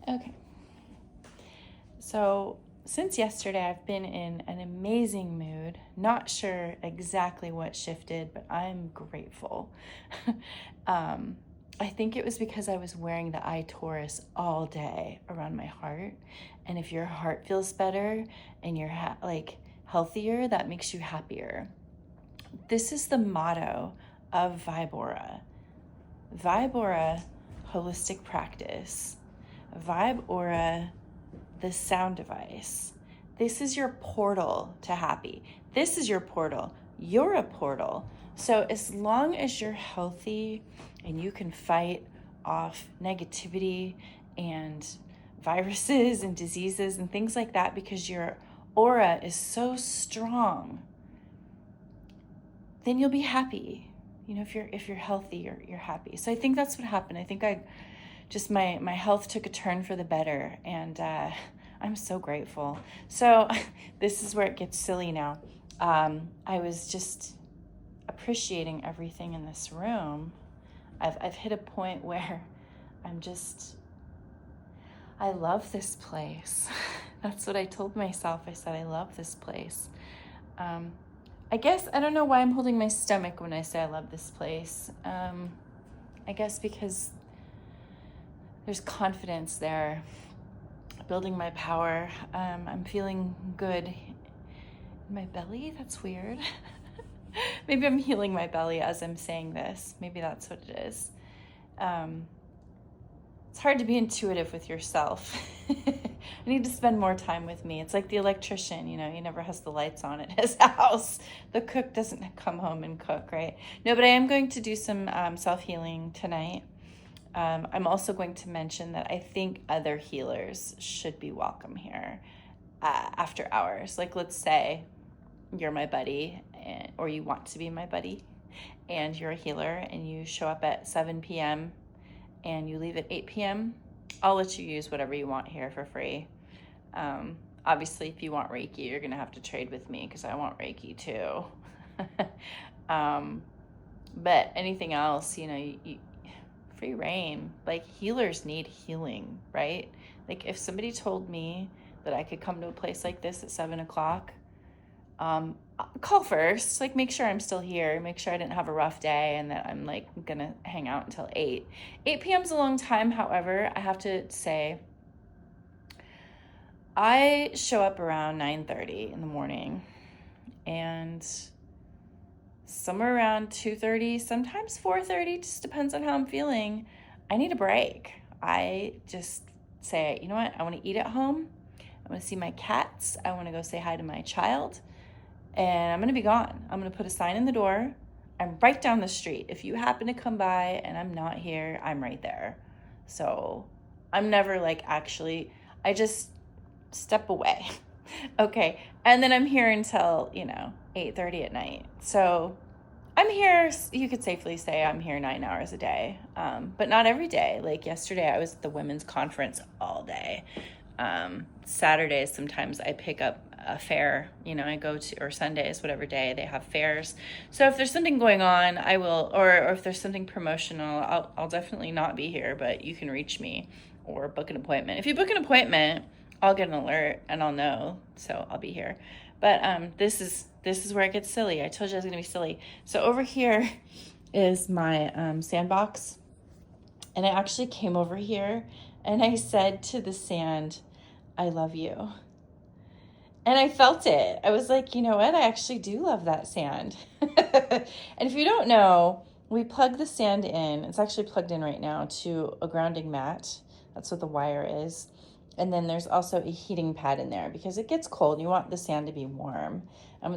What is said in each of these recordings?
Okay. So since yesterday, I've been in an amazing mood. Not sure exactly what shifted, but I'm grateful. I think it was because I was wearing the eye Taurus all day around my heart. And if your heart feels better and you're healthier, that makes you happier. This is the motto of Vibora. Vibora holistic practice. Vibora the sound device. This is your portal to happy. This is your portal. You're a portal. So as long as you're healthy and you can fight off negativity and viruses and diseases and things like that because your aura is so strong, then you'll be happy. You know, if you're healthy, you're happy. So I think that's what happened. I think my health took a turn for the better, and I'm so grateful. So this is where it gets silly now. I was just appreciating everything in this room. I've hit a point where I love this place. That's what I told myself. I said, I love this place. I guess, I don't know why I'm holding my stomach when I say I love this place. I guess because there's confidence there, building my power. I'm feeling good in my belly. That's weird. Maybe I'm healing my belly as I'm saying this. Maybe that's what it is. It's hard to be intuitive with yourself. I need to spend more time with me. It's like the electrician, he never has the lights on at his house. The cook doesn't come home and cook, right? No, but I am going to do some self-healing tonight. I'm also going to mention that I think other healers should be welcome here after hours. Like, let's say you're my buddy or you want to be my buddy and you're a healer and you show up at 7 p.m. and you leave at 8 p.m., I'll let you use whatever you want here for free. Obviously, if you want Reiki, you're going to have to trade with me because I want Reiki too. But anything else, free reign. Like, healers need healing, right? Like, if somebody told me that I could come to a place like this at 7 o'clock, call first, like, make sure I'm still here, make sure I didn't have a rough day and that I'm gonna hang out until 8 p.m. is a long time. However, I have to say I show up around 9:30 in the morning, and somewhere around 2:30, sometimes 4:30, just depends on how I'm feeling, I need a break. I just say, you know what, I want to eat at home, I want to see my cats, I want to go say hi to my child, and I'm going to be gone. I'm going to put a sign in the door. I'm right down the street. If you happen to come by and I'm not here, I'm right there. So I'm never I just step away. Okay. And then I'm here until, 8:30 at night. So I'm here, you could safely say I'm here 9 hours a day, but not every day. Like yesterday, I was at the women's conference all day. Saturdays, sometimes I pick up a fair, I go to, or Sundays, whatever day they have fairs. So if there's something going on, I will, or if there's something promotional, I'll definitely not be here, but you can reach me or book an appointment. If you book an appointment, I'll get an alert and I'll know, so I'll be here. But this is where it gets silly. I told you I was going to be silly. So over here is my sandbox, and I actually came over here and I said to the sand, I love you. And I felt it. I was like, you know what? I actually do love that sand. And if you don't know, we plug the sand in. It's actually plugged in right now to a grounding mat. That's what the wire is. And then there's also a heating pad in there because it gets cold and you want the sand to be warm.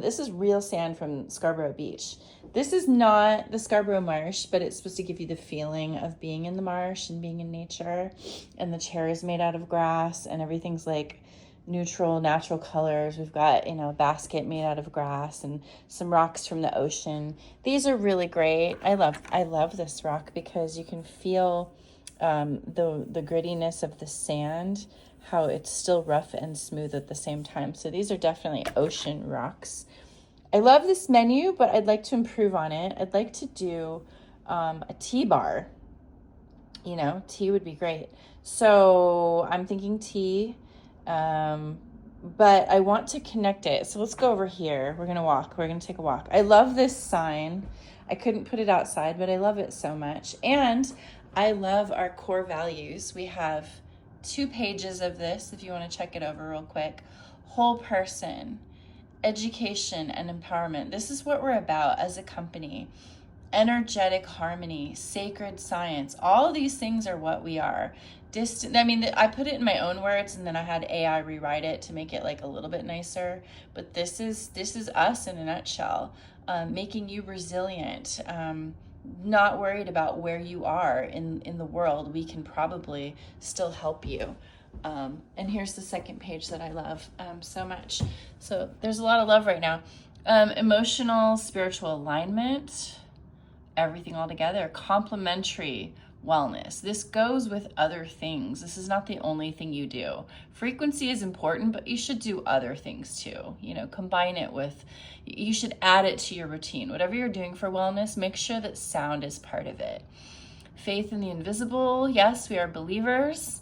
This is real sand from Scarborough Beach. This is not the Scarborough Marsh, but it's supposed to give you the feeling of being in the marsh and being in nature. And the chair is made out of grass and everything's like neutral, natural colors. We've got, a basket made out of grass and some rocks from the ocean. These are really great. I love this rock because you can feel the grittiness of the sand, how it's still rough and smooth at the same time. So these are definitely ocean rocks. I love this menu, but I'd like to improve on it. I'd like to do a tea bar You know, tea would be great. So I'm thinking tea, but I want to connect it. So let's go over here. We're going to walk. We're going to take a walk. I love this sign. I couldn't put it outside, but I love it so much. And I love our core values. We have 2 pages of this, if you want to check it over real quick. Whole person, education, and empowerment. This is what we're about as a company. Energetic harmony, sacred science. All of these things are what we are. I put it in my own words, and then I had AI rewrite it to make it like a little bit nicer. But this is us in a nutshell. Making you resilient, not worried about where you are in the world. We can probably still help you. And here's the second page that I love so much. So there's a lot of love right now. Emotional, spiritual alignment, everything all together. Complementary wellness. This goes with other things. This is not the only thing you do. Frequency is important, but you should do other things too. You know, combine it with, you should add it to your routine. Whatever you're doing for wellness, make sure that sound is part of it. Faith in the invisible. Yes, we are believers.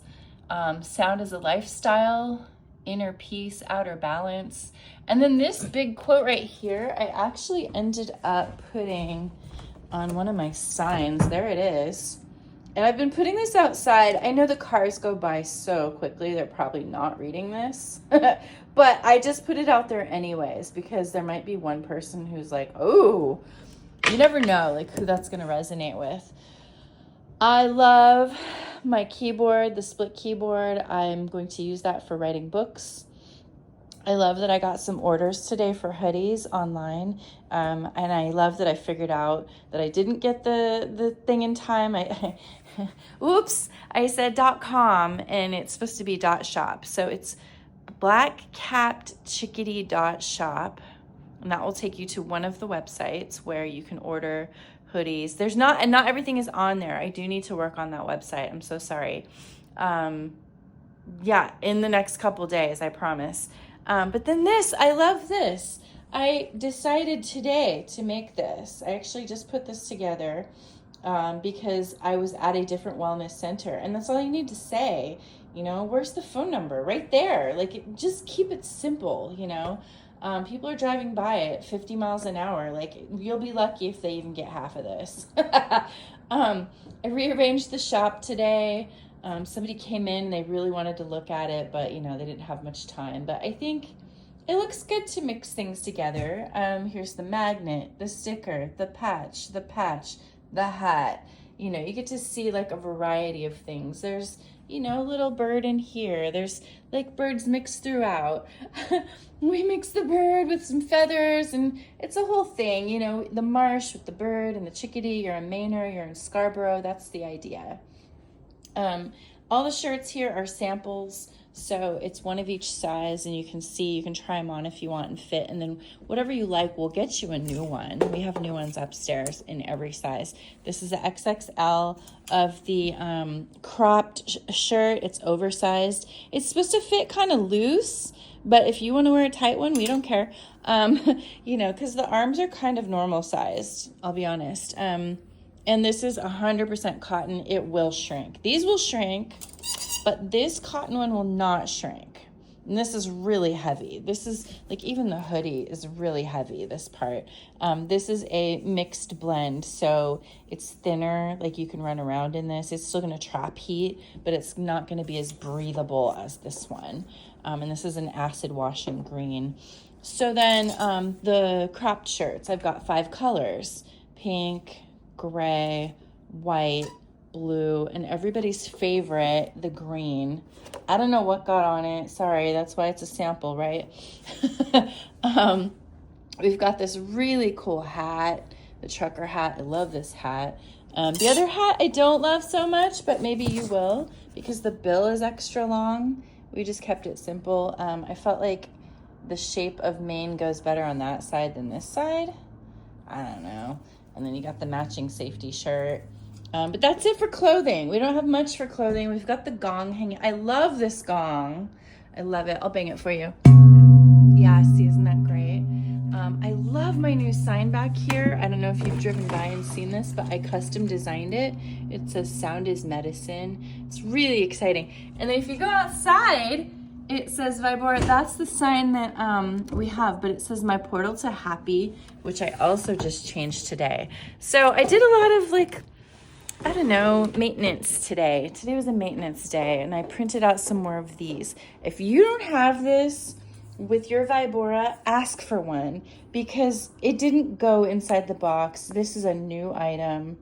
Sound is a lifestyle. Inner peace, outer balance. And then this big quote right here, I actually ended up putting on one of my signs. There it is. And I've been putting this outside. I know the cars go by so quickly, they're probably not reading this. But I just put it out there anyways, because there might be one person who's like, oh, you never know like who that's going to resonate with. I love my keyboard, the split keyboard. I'm going to use that for writing books. I love that I got some orders today for hoodies online. And I love that I figured out that I didn't get the thing in time. Oops, I said .com and it's supposed to be .shop. So it's blackcappedchickadee.shop. And that will take you to one of the websites where you can order hoodies. Not everything is on there. I do need to work on that website. I'm so sorry. Yeah, in the next couple days, I promise. But then this, I love this. I decided today to make this. I actually just put this together because I was at a different wellness center. And that's all you need to say. You know, where's the phone number? Right there. Like, just keep it simple, you know. People are driving by at 50 miles an hour. Like, you'll be lucky if they even get half of this. I rearranged the shop today. Somebody came in, they really wanted to look at it, but, you know, they didn't have much time. But I think it looks good to mix things together. Here's the magnet, the sticker, the patch, the hat. You know, you get to see like a variety of things. There's, you know, a little bird in here. There's like birds mixed throughout. We mix the bird with some feathers and it's a whole thing. You know, the marsh with the bird and the chickadee. You're in Manor, you're in Scarborough. That's the idea. All the shirts here are samples, so it's one of each size, and you can try them on if you want and fit, and then whatever you like, we'll get you a new one. We have new ones upstairs in every size. This is the XXL of the cropped shirt. It's oversized. It's supposed to fit kind of loose, but if you want to wear a tight one, we don't care. You know, because the arms are kind of normal sized, I'll be honest. And this is 100% cotton. It will shrink. These will shrink, but this cotton one will not shrink. And this is really heavy. This is like, even the hoodie is really heavy, this part. This is a mixed blend, so it's thinner, like you can run around in this. It's still gonna trap heat, but it's not gonna be as breathable as this one. And this is an acid washing green. So then the cropped shirts, I've got 5 colors: pink, gray, white, blue, and everybody's favorite, the green. I don't know what got on it. Sorry, that's why it's a sample, right? We've got this really cool hat, the trucker hat. I love this hat. The other hat I don't love so much, but maybe you will, because the bill is extra long. We just kept it simple. I felt like the shape of Maine goes better on that side than this side. I don't know. And then you got the matching safety shirt. But that's it for clothing. We don't have much for clothing. We've got the gong hanging. I love this gong. I love it. I'll bang it for you. Yeah, see, isn't that great? I love love my new sign back here. I don't know if you've driven by and seen this, but I custom designed it. It says sound is medicine. It's really exciting. And then if you go outside, it says Vibora. That's the sign that we have, but it says my portal to happy, which I also just changed today. So I did a lot of like, I don't know, maintenance today. Today was a maintenance day, and I printed out some more of these. If you don't have this with your Vibora, ask for one, because it didn't go inside the box. This is a new item.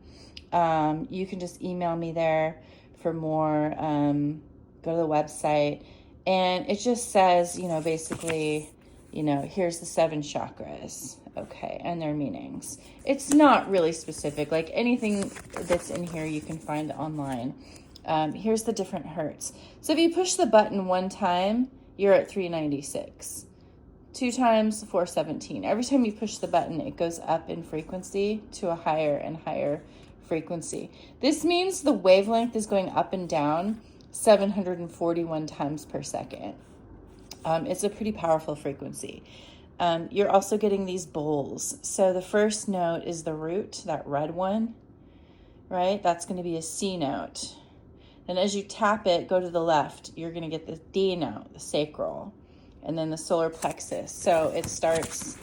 You can just email me there for more. Go to the website, and it just says, basically, here's the 7 chakras, okay, and their meanings. It's not really specific. Like anything that's in here, you can find online. Here's the different hertz. So if you push the button 1 time, you're at 396. 2 times, 417. Every time you push the button, it goes up in frequency to a higher and higher frequency. This means the wavelength is going up and down 741 times per second. It's a pretty powerful frequency. You're also getting these bowls. So the first note is the root, that red one, right? That's going to be a C note. And as you tap it, go to the left, you're going to get the D note, the sacral, and then the solar plexus. So it starts,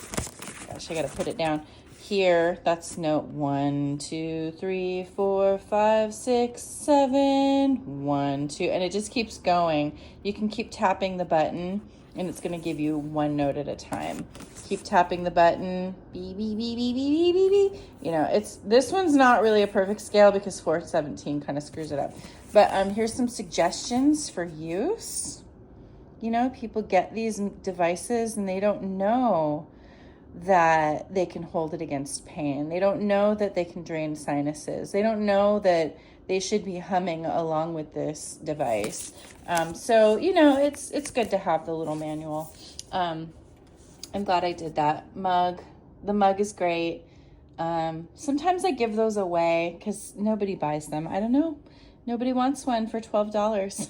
gosh, I got to put it down here. That's note 1, 2, 3, 4, 5, 6, 7, 1, 2, and it just keeps going. You can keep tapping the button, and it's going to give you 1 note at a time. Keep tapping the button, beep, beep, beep, beep, beep, beep, beep. This one's not really a perfect scale because 417 kind of screws it up. But here's some suggestions for use. People get these devices and they don't know that they can hold it against pain. They don't know that they can drain sinuses. They don't know that they should be humming along with this device. So it's good to have the little manual. I'm glad I did that. The mug is great. Sometimes I give those away because nobody buys them. I don't know. Nobody wants one for $12.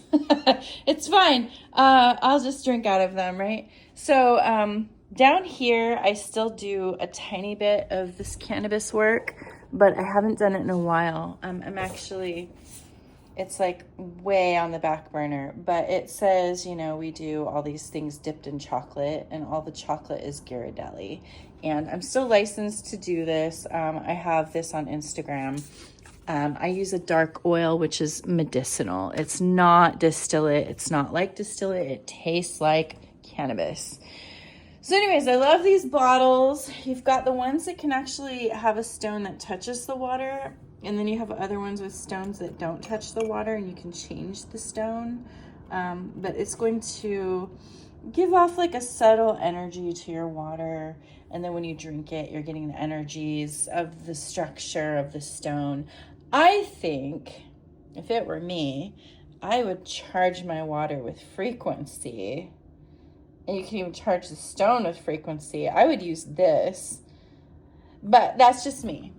It's fine. I'll just drink out of them, right? So down here, I still do a tiny bit of this cannabis work, but I haven't done it in a while. It's like way on the back burner, but it says, we do all these things dipped in chocolate, and all the chocolate is Ghirardelli. And I'm still licensed to do this. I have this on Instagram. I use a dark oil, which is medicinal. It's not distillate. It's not like distillate. It tastes like cannabis. So anyways, I love these bottles. You've got the ones that can actually have a stone that touches the water, and then you have other ones with stones that don't touch the water, and you can change the stone. But it's going to give off like a subtle energy to your water, and then when you drink it, you're getting the energies of the structure of the stone. I think if it were me, I would charge my water with frequency. And you can even charge the stone with frequency. I would use this, but that's just me.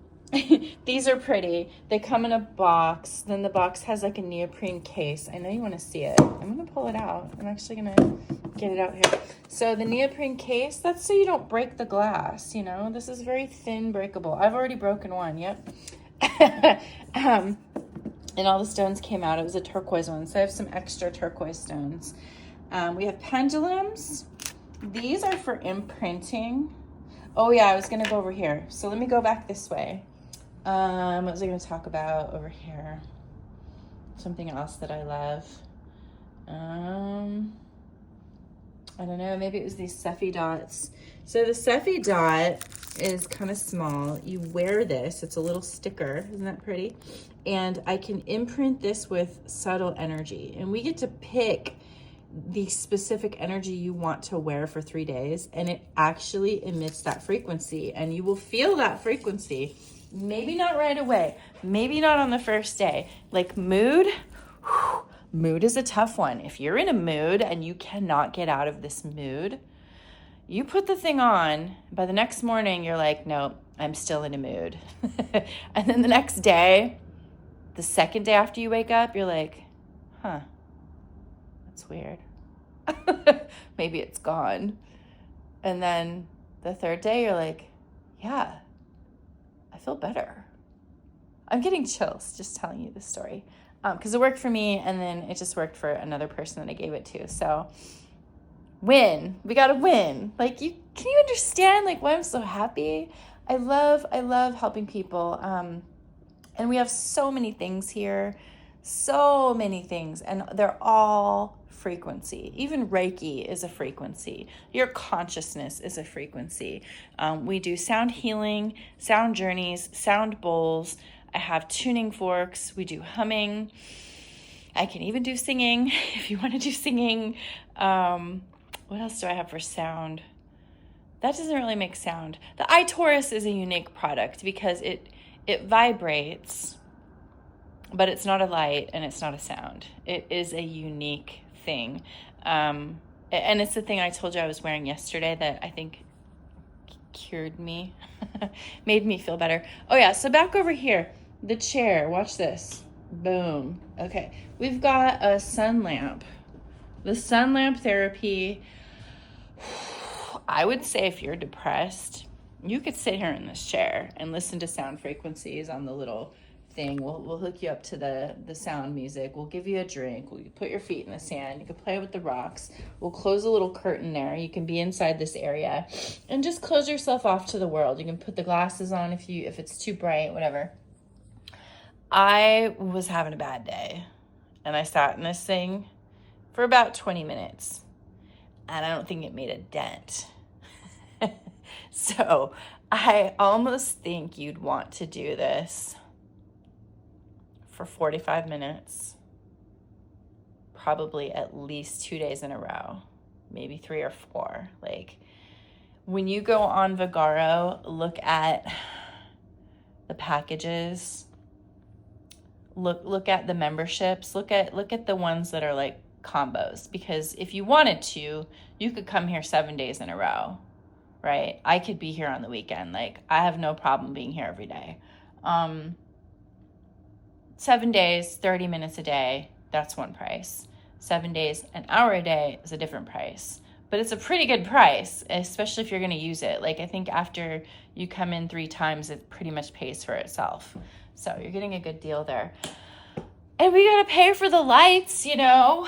These are pretty. They come in a box. Then the box has like a neoprene case. I know you want to see it. I'm going to pull it out. I'm actually going to get it out here. So the neoprene case, that's so you don't break the glass, This is very thin, breakable. I've already broken one, yep. And all the stones came out. It was a turquoise one, so I have some extra turquoise stones. We have pendulums. These are for imprinting. Oh yeah, I was gonna go over here. So let me go back this way. What was I gonna talk about over here? Something else that I love. I don't know, maybe it was these Cephi dots. So the Cephi dot is kind of small. You wear this, it's a little sticker, isn't that pretty? And I can imprint this with subtle energy. And we get to pick the specific energy you want to wear for 3 days, and it actually emits that frequency, and you will feel that frequency. Maybe not right away, maybe not on the first day. Like mood, mood is a tough one. If you're in a mood and you cannot get out of this mood, you put the thing on, by the next morning you're like, nope, I'm still in a mood. And then the next day, the second day after you wake up, you're like, huh, that's weird. Maybe it's gone. And then the third day, you're like, yeah, I feel better. I'm getting chills just telling you this story because it worked for me, and then it just worked for another person that I gave it to. So win. We got to win. Like, can you understand like why I'm so happy? I love helping people. And we have so many things here, so many things, and they're all frequency. Even Reiki is a frequency. Your consciousness is a frequency. We do sound healing, sound journeys, sound bowls. I have tuning forks. We do humming. I can even do singing if you want to do singing. What else do I have for sound? That doesn't really make sound. The iTaurus is a unique product because it vibrates, but it's not a light and it's not a sound. It is a unique thing. And it's the thing I told you I was wearing yesterday that I think cured me, made me feel better. Oh yeah, so back over here, the chair, watch this. Boom. Okay, we've got a sun lamp. The sun lamp therapy, I would say if you're depressed, you could sit here in this chair and listen to sound frequencies on the little thing. We'll hook you up to the sound music. We'll give you a drink. We'll put your feet in the sand. You can play with the rocks. We'll close a little curtain there. You can be inside this area and just close yourself off to the world. You can put the glasses on if it's too bright, whatever. I was having a bad day, and I sat in this thing for about 20 minutes, and I don't think it made a dent. So I almost think you'd want to do this for 45 minutes, probably at least 2 days in a row, maybe 3 or 4. Like, when you go on Vigaro, look at the packages, look at the memberships, look at the ones that are like combos, because if you wanted to, you could come here 7 days in a row, right? I could be here on the weekend. Like, I have no problem being here every day. 7 days, 30 minutes a day, that's one price. 7 days, an hour a day is a different price. But it's a pretty good price, especially if you're going to use it. Like, I think after you come in 3 times, it pretty much pays for itself. So you're getting a good deal there. And we got to pay for the lights, you know.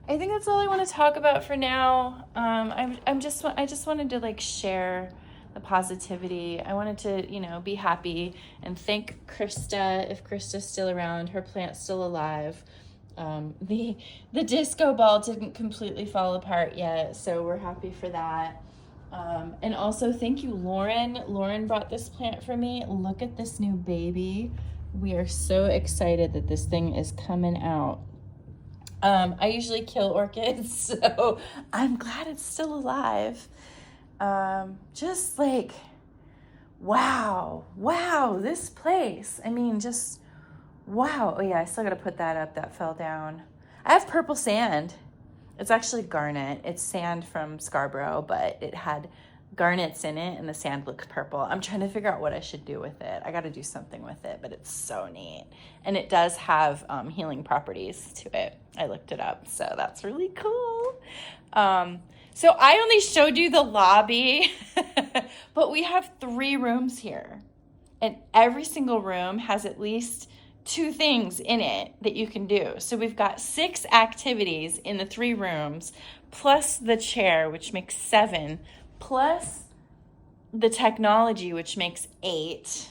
I think that's all I want to talk about for now. I just wanted to like share the positivity. I wanted to, be happy and thank Krista, if Krista's still around, her plant's still alive. The disco ball didn't completely fall apart yet, so we're happy for that. And also thank you, Lauren. Lauren brought this plant for me. Look at this new baby. We are so excited that this thing is coming out. I usually kill orchids, so I'm glad it's still alive. Just like, wow, this place. I mean, just, wow. Oh yeah, I still got to put that up. That fell down. I have purple sand. It's actually garnet. It's sand from Scarborough, but it had garnets in it and the sand looks purple. I'm trying to figure out what I should do with it. I got to do something with it, but it's so neat. And it does have healing properties to it. I looked it up, so that's really cool. So I only showed you the lobby, but we have 3 rooms here. And every single room has at least 2 things in it that you can do. So we've got 6 activities in the 3 rooms, plus the chair, which makes 7, plus the technology, which makes 8.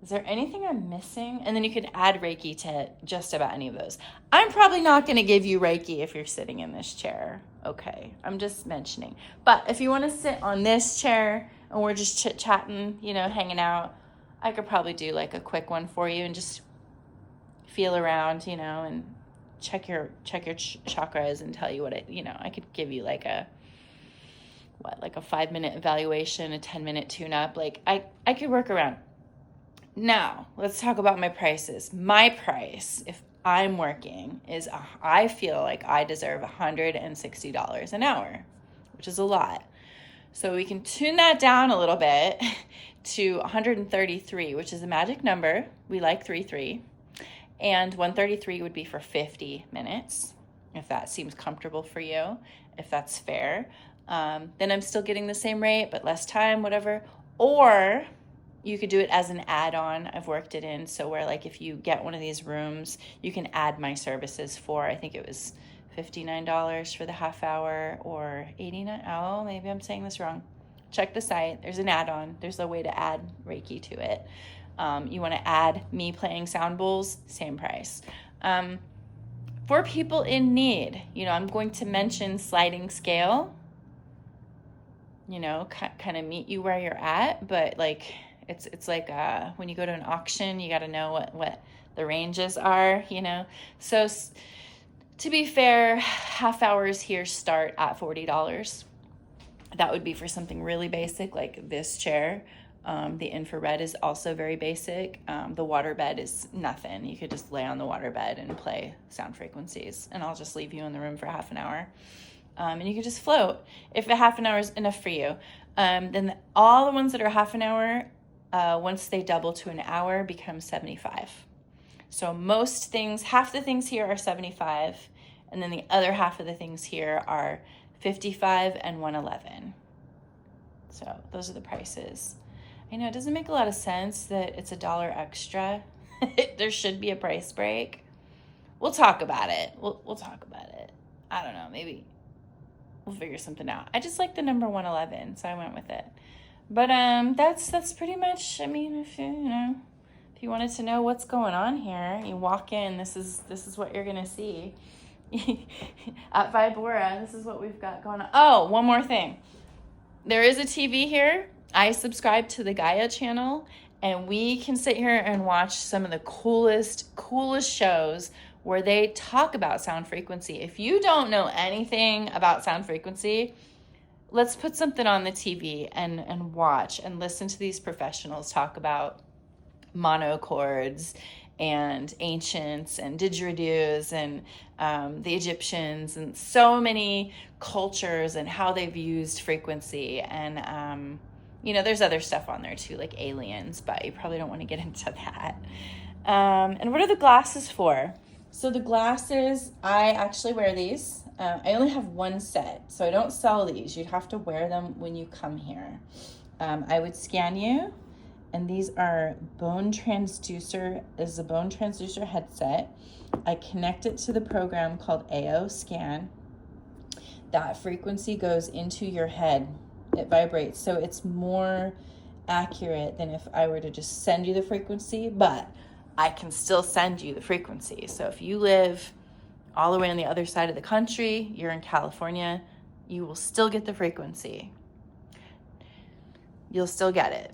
Is there anything I'm missing? And then you can add Reiki to just about any of those. I'm probably not going to give you Reiki if you're sitting in this chair. Okay, I'm just mentioning. But if you want to sit on this chair and we're just chit-chatting, hanging out, I could probably do like a quick one for you and just feel around, and check your chakras and tell you what I could give you like a 5-minute evaluation, a 10-minute tune-up. Like I could work around. Now, let's talk about my prices. My price, if I'm working, is I feel like I deserve $160 an hour, which is a lot. So we can tune that down a little bit to 133, which is a magic number. We like 3-3. And 133 would be for 50 minutes, if that seems comfortable for you, if that's fair. then I'm still getting the same rate, but less time, whatever. Or you could do it as an add-on. I've worked it in. So where like if you get one of these rooms, you can add my services for, I think it was $59 for the half hour or $89. Oh, maybe I'm saying this wrong. Check the site. There's an add-on. There's a way to add Reiki to it. You want to add me playing sound bowls, same price. For people in need, I'm going to mention sliding scale, kind of meet you where you're at, but like it's like when you go to an auction, you got to know what the ranges are, So to be fair, half hours here start at $40. That would be for something really basic like this chair. The infrared is also very basic. The waterbed is nothing. You could just lay on the waterbed and play sound frequencies, and I'll just leave you in the room for half an hour. And you can just float. If a half an hour is enough for you, then all the ones that are half an hour, once they double to an hour, become 75. So most things, half the things here are 75, and then the other half of the things here are 55 and 111. So those are the prices. I know it doesn't make a lot of sense that it's $1 extra. There should be a price break. We'll talk about it. We'll talk about it. I don't know, maybe we'll figure something out. I just like the number 111, so I went with it. But that's pretty much, I mean, if you wanted to know what's going on here, you walk in, this is what you're gonna see. At Vibora, this is what we've got going on. Oh, one more thing. There is a TV here. I subscribe to the Gaia channel, and we can sit here and watch some of the coolest shows where they talk about sound frequency. If you don't know anything about sound frequency, let's put something on the TV and watch and listen to these professionals talk about monochords and ancients and didgeridoos and the Egyptians and so many cultures and how they've used frequency. And there's other stuff on there too, like aliens, but you probably don't want to get into that. And what are the glasses for? So the glasses, I actually wear these. I only have one set, so I don't sell these. You'd have to wear them when you come here. I would scan you, and these are bone transducer. This is a bone transducer headset. I connect it to the program called AO Scan. That frequency goes into your head. It vibrates, so it's more accurate than if I were to just send you the frequency, but I can still send you the frequency. So if you live all the way on the other side of the country, you're in California, you will still get the frequency. You'll still get it.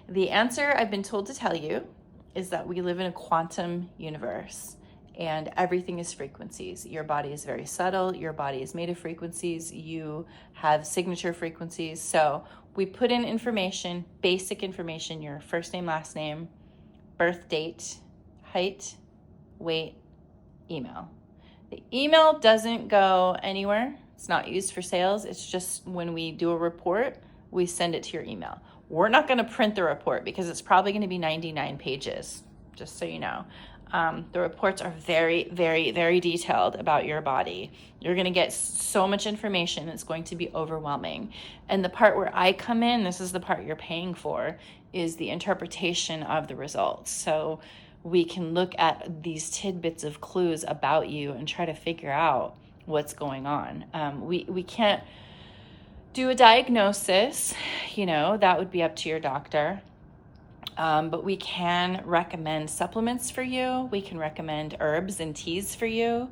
The answer I've been told to tell you is that we live in a quantum universe and everything is frequencies. Your body is very subtle. Your body is made of frequencies. You have signature frequencies. So we put in information, basic information, your first name, last name, birth date, height, weight, email. The email doesn't go anywhere. It's not used for sales. It's just when we do a report, we send it to your email. We're not going to print the report because it's probably going to be 99 pages, just so you know. The reports are very, very, very detailed about your body. You're going to get so much information. It's going to be overwhelming. And the part where I come in, this is the part you're paying for, is the interpretation of the results. So we can look at these tidbits of clues about you and try to figure out what's going on. We can't do a diagnosis, that would be up to your doctor. But we can recommend supplements for you. We can recommend herbs and teas for you.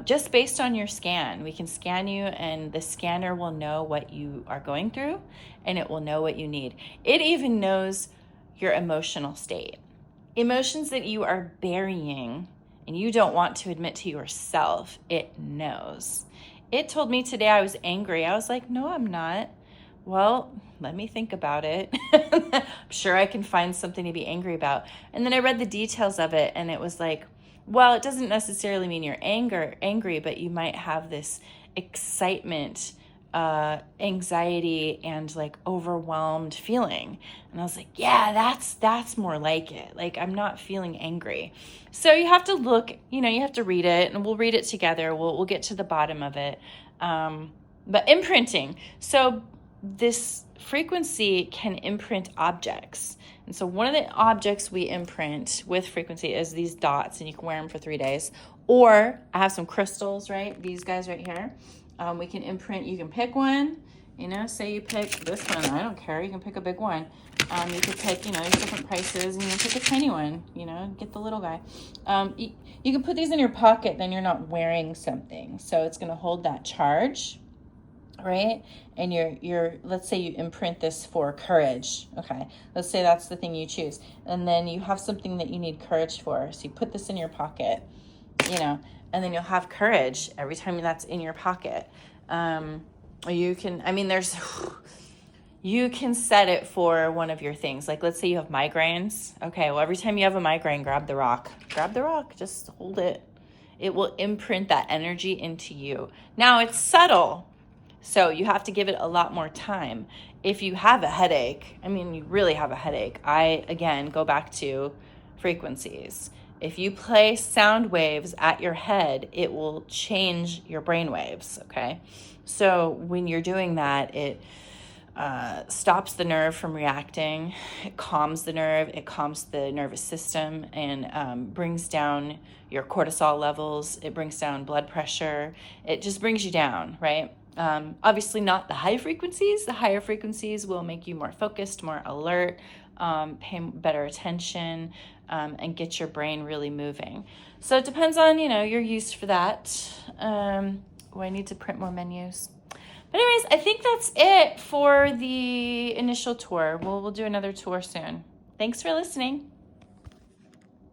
Just based on your scan. We can scan you and the scanner will know what you are going through and it will know what you need. It even knows your emotional state. Emotions that you are burying and you don't want to admit to yourself, it knows. It told me today I was angry. I was like, no, I'm not. Well, let me think about it. I'm sure I can find something to be angry about. And then I read the details of it and it was like, well, it doesn't necessarily mean you're angry, but you might have this excitement, anxiety, and like overwhelmed feeling. And I was like, yeah, that's more like it. Like I'm not feeling angry. So you have to look, you have to read it and we'll read it together. We'll get to the bottom of it. But imprinting. So this frequency can imprint objects. And so one of the objects we imprint with frequency is these dots, and you can wear them for 3 days. Or I have some crystals, right? These guys right here. We can imprint, you can pick one, say you pick this one, I don't care, you can pick a big one. You could pick, there's different prices, and you can pick a tiny one, get the little guy. You can put these in your pocket, then you're not wearing something. So it's going to hold that charge, right? And you're let's say you imprint this for courage. Okay, let's say that's the thing you choose, and then you have something that you need courage for, so you put this in your pocket, and then you'll have courage every time that's in your pocket. You can, you can set it for one of your things. Like, let's say you have migraines. Okay, well, every time you have a migraine, grab the rock, just hold it. It will imprint that energy into you. Now, it's subtle, so you have to give it a lot more time. If you have a headache, you really have a headache, I, again, go back to frequencies. If you play sound waves at your head, it will change your brain waves, okay? So when you're doing that, it stops the nerve from reacting. It calms the nerve. It calms the nervous system, and brings down your cortisol levels. It brings down blood pressure. It just brings you down, right? Obviously not the high frequencies. The higher frequencies will make you more focused, more alert, pay better attention, and get your brain really moving. So it depends on, your use for that. I need to print more menus. But anyways, I think that's it for the initial tour. We'll do another tour soon. Thanks for listening.